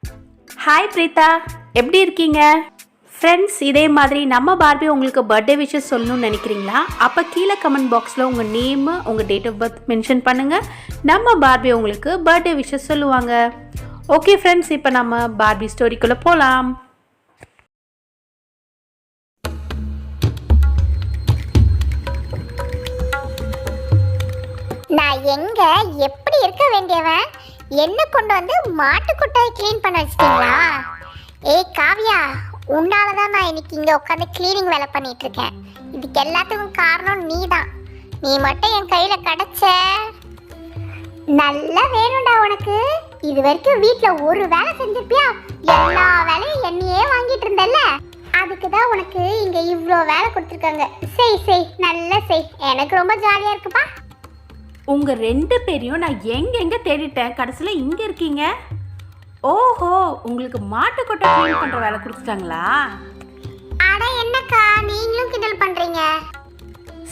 Hi Preetha, எப்படி இருக்கீங்க? Friends, இதே மாதிரி நம்ம பார்பி உங்களுக்கு பர்த்டே விஷஸ் சொல்லணும்னு நினைக்கிறீங்களா? அப்போ கீழே கமெண்ட் பாக்ஸில் உங்கள் நேமு, உங்கள் டேட் ஆஃப் பர்த் மென்ஷன் பண்ணுங்கள். நம்ம பார்பி உங்களுக்கு பர்த்டே விஷஸ் சொல்லுவாங்க. ஓகே ஃப்ரெண்ட்ஸ், இப்போ நம்ம பார்பி ஸ்டோரிக்குள்ளே போகலாம். நான் எங்க எப்படி இருக்க வேண்டியவன் என்ன கொண்டு வந்து மாட்டு கொட்டாய் க்ளீன் பண்ண வச்சிட்டீங்களா? ஏய் காவியா, உன்னாலதான் நான் இன்னைக்கு இங்க உட்காந்து கிளீனிங் வேலை பண்ணிட்டு இருக்கேன். இதுக்கு எல்லாத்துக்கும் காரணம் நீதான். நீ மட்டும் என் கையில கிடைச்ச நல்லா வேணும்டா உனக்கு. இது வரைக்கும் வீட்டுல ஒரு வேலை செஞ்சிருப்பியா? எல்லா வேலையும் என்னையே வாங்கிட்டு இருந்தல்ல, அதுக்குதான் உனக்கு இங்க இவ்வளோ வேலை கொடுத்துருக்காங்க. செய் நல்லா செய், எனக்கு ரொம்ப ஜாலியா இருக்குப்பா. உங்கள் 2 பேரையும் நான் எங்கெங்கே தேடிட்டேன், கடைசியில் இங்கே இருக்கீங்க. ஓஹோ, உங்களுக்கு மாட்டுக்கொட்டை க்ளீன் பண்ணுற வேலை கொடுத்துட்டாங்களா? அட என்னக்கா நீங்களும் கிண்டல் பண்றீங்க?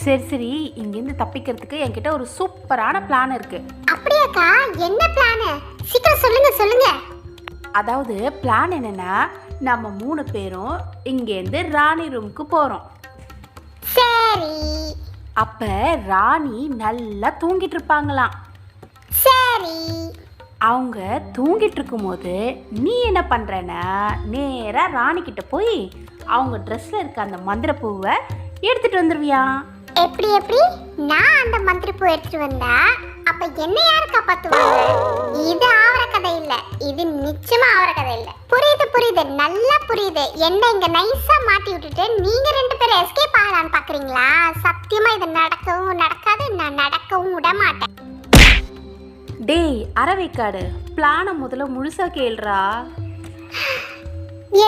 சரி, இங்கேருந்து தப்பிக்கிறதுக்கு என்கிட்ட ஒரு சூப்பரான பிளான் இருக்குது. அப்படியாக்கா, என்ன பிளான்? சீக்கிரம் சொல்லுங்க. அதாவது பிளான் என்னென்னா, நம்ம 3 பேரும் இங்கேருந்து ராணி ரூமுக்கு போகிறோம். சரி. அப்ப ராணி நல்லா தூங்கிட்டு இருப்பாங்களாம். சரி. அவங்க தூங்கிட்டு இருக்கும்போது நீ என்ன பண்றனா, நேரா ராணி கிட்ட போய் அவங்க ட்ரெஸ்ல இருக்க அந்த மந்திரப்பூவை எடுத்துட்டு வந்துருவியா? எப்படி நான் அந்த மந்திரப்பூ எடுத்துட்டு வந்தா அப்ப என்ன யாரு காப்பாத்துவாங்க? இது ஆவர கதை இல்ல, இது நிச்சயமா ஆவர கதை இல்ல. புரியுது, நல்லா புரியுது. என்ன இங்க நைஸா மாட்டி விட்டுட்டு நீங்க 2 பேரும் எஸ்கேப் ஆகலான்னு பாக்குறீங்களா? சத்தியமா இது நடக்கவும் நடக்காது, நான் நடக்கவும் விட மாட்டேன். டேய் அரவைக்காடு, பிளானை முதல்ல முழுசா கேள்றா.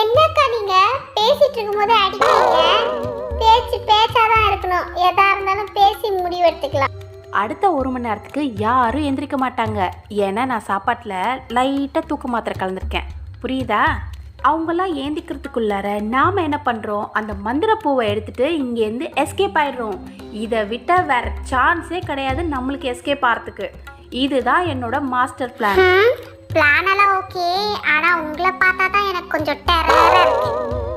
என்னக்கா நீங்க பேசிட்டு இருக்கும்போது அடிக்கிறீங்க? பேச்சாதான் இருக்கணும். எதா இருந்தாலும் பேசி முடிவு எடுத்துக்கலாம். அடுத்த 1 மணி நேரத்துக்கு யாரும் எந்திரிக்க மாட்டாங்க. ஏன்னா நான் சாப்பாட்டில் லைட்டாக தூக்க மாத்திரை கலந்துருக்கேன். புரியுதா? அவங்கெல்லாம் ஏந்திக்கிறதுக்குள்ளார நாம் என்ன பண்ணுறோம், அந்த மந்திரப்பூவை எடுத்துகிட்டு இங்கேருந்து எஸ்கேப் ஆயிடுறோம். இதை விட்டால் வேறு சான்ஸே கிடையாது நம்மளுக்கு எஸ்கேப் ஆகிறதுக்கு. இதுதான் என்னோட மாஸ்டர் பிளான். பிளான் எல்லாம் ஓகே, ஆனால் உங்களை பார்த்தா தான் எனக்கு கொஞ்சம் டெரராக இருக்கு.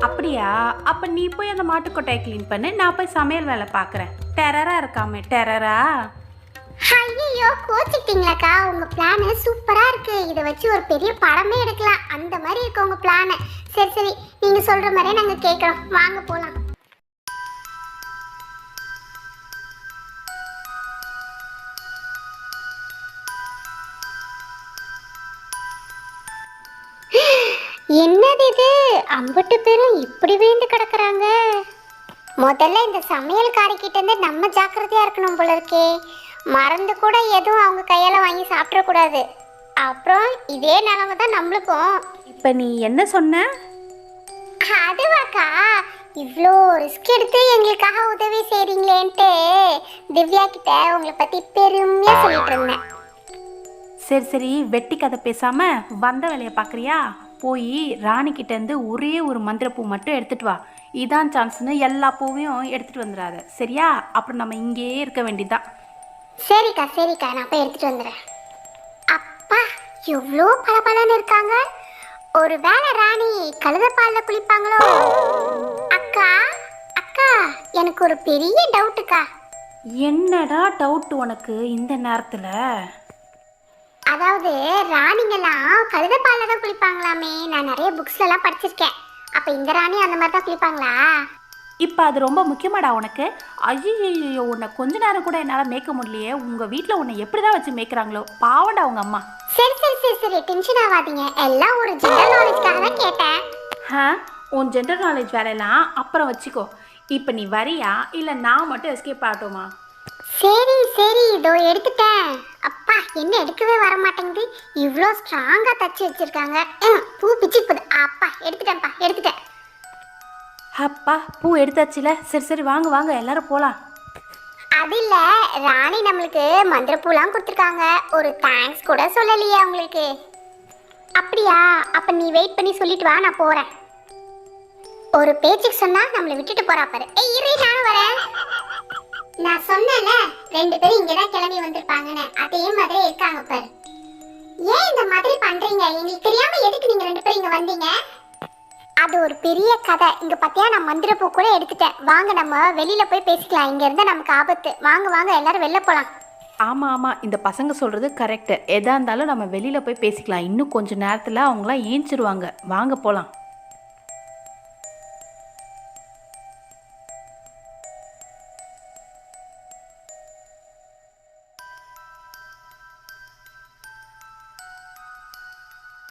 அப்படியா? அப்போ நீ போய் அந்த மாட்டுக்கொட்டையை க்ளீன் பண்ணு, நான் போய் சமையல் வேலை பார்க்குறேன். டெரராக இருக்காமே டெரரா? ஐயோ, கோச்சிக்கிட்டீங்களாக்கா? உங்க பிளான் சூப்பரா இருக்கு. இதை வச்சு ஒரு பெரிய படமே எடுக்கலாம். அந்த மாதிரி இருக்கு உங்க பிளான். சரி, நீங்க சொல்ற மாதிரியே நாங்க கேட்கறோம். வாங்க போலாம். என்னது இது? அம்பட்டு பேரும் இப்படி வேந்து கிடக்குறாங்க. முதல்ல இந்த சமையல்காரி கிட்ட இருந்து நம்ம ஜாக்கிரதையா இருக்கணும் போல இருக்கே. மறந்து கூட எதுவும் அவங்க கையால வாங்கி சாப்பிடக்கூடாது. அப்புறம் இதே நிலைமை தான் நம்மளுக்கும். இப்போ நீ என்ன சொன்ன? அதுவாக்கா, இவ்வளோ ரிஸ்க் எடுத்து எங்களுக்காக உதவி செய்றீங்களேன்ட்டு திவ்யா கிட்ட உங்களை பத்தி பெருமையா சொல்லிட்டு இருந்தேன். சரி, வெட்டி கதை பேசாம வந்த வேலையை பார்க்குறியா? போய் ராணிக்கிட்டேருந்து ஒரே ஒரு மந்திரப்பூ மட்டும் எடுத்துட்டு வா. இதான் சான்ஸ்னு எல்லா பூவையும் எடுத்துட்டு வந்துடாத, சரியா? அப்புறம் நம்ம இங்கேயே இருக்க வேண்டியதுதான். சரிக்கா, நான் போய் எடுத்துட்டு வந்துடுறேன். அப்பா, எவ்வளோ பளபளன்னு இருக்காங்க. ஒரு வேளை ராணி கழுத பால்ல குளிப்பாங்களோ? அக்கா, எனக்கு ஒரு பெரிய டவுட்டுக்கா. என்னடா டவுட் உனக்கு இந்த நேரத்தில்? அதாவது ராணிங்கெல்லாம் கழுத பால்ல தான் குளிப்பாங்களாமே. நான் நிறைய புக்ஸ்ல எல்லாம் படிச்சிருக்கேன். அப்ப இந்த ராணி அந்த மாதிரி தான் குளிப்பாங்களா? இப்போ அது ரொம்ப முக்கியமாடா உனக்கு? ஐயோ, உன்னை கொஞ்ச நேரம் கூட என்னால் மேய்க்க முடியலையே. உங்கள் வீட்டில் உன்னை எப்படி தான் வச்சு மேய்க்கிறாங்களோ, பாவண்டா உங்க அம்மா. சரி, டென்ஷன் ஆகாதீங்க. எல்லாம் ஒரு ஜெனரல் நாலேஜ்க்காக தான் கேட்டேன். உன் ஜென்ரல் நாலேஜ் வேலையெல்லாம் அப்புறம் வச்சுக்கோ. இப்போ நீ வரியா இல்லை நான் மட்டும் எஸ்கேப் ஆகட்டுமா? சரி, இதோ எடுத்துட்டேன். அப்பா, என்ன எடுக்கவே வர மாட்டேங்குது. இவ்வளோ ஸ்ட்ராங்கா தச்சு வச்சிருக்காங்க. பூ பிச்சு போகுது. அப்பா, எடுத்துட்டேன். அப்பா, பூ எடுத்தாச்சுல. சரி, வாங்க எல்லாரும் போகலாம். அது இல்லை, ராணி நம்மளுக்கு மந்திரப்பூலாம் கொடுத்துருக்காங்க. ஒரு தேங்க்ஸ் கூட சொல்லலையே அவங்களுக்கு. அப்படியா? அப்போ நீ வெயிட் பண்ணி சொல்லிட்டு வா, நான் போகிறேன். ஒரு பேச்சுக்கு சொன்னா நம்மளை விட்டுட்டு போறா பாரு. இரு, நானும் வரேன். நான் சொன்னேன்ல 2 பேரும் இங்கதான் கிளம்பி வந்திருப்பாங்கன்னு, அதே மாதிரி இருக்காங்க பாரு. ஏன் இந்த மாதிரி பண்றீங்க? எங்களுக்கு தெரியாம எதுக்கு நீங்க 2 பேரும் இங்க வந்தீங்க? அது ஒரு பெரிய கதை. இங்க பாத்தியா, நான் மந்திரப்பூ கூட எடுத்துட்டேன். வாங்க நம்ம வெளியில போய் பேசிக்கலாம். இங்க இருந்தா நமக்கு ஆபத்து. வாங்க வாங்க எல்லாரும் வெளில போலாம். ஆமாம் ஆமாம், இந்த பசங்க சொல்கிறது கரெக்டு. எதாக இருந்தாலும் நம்ம வெளியில் போய் பேசிக்கலாம். இன்னும் கொஞ்சம் நேரத்தில் அவங்களாம் ஏஞ்சிருவாங்க. வாங்க போகலாம்.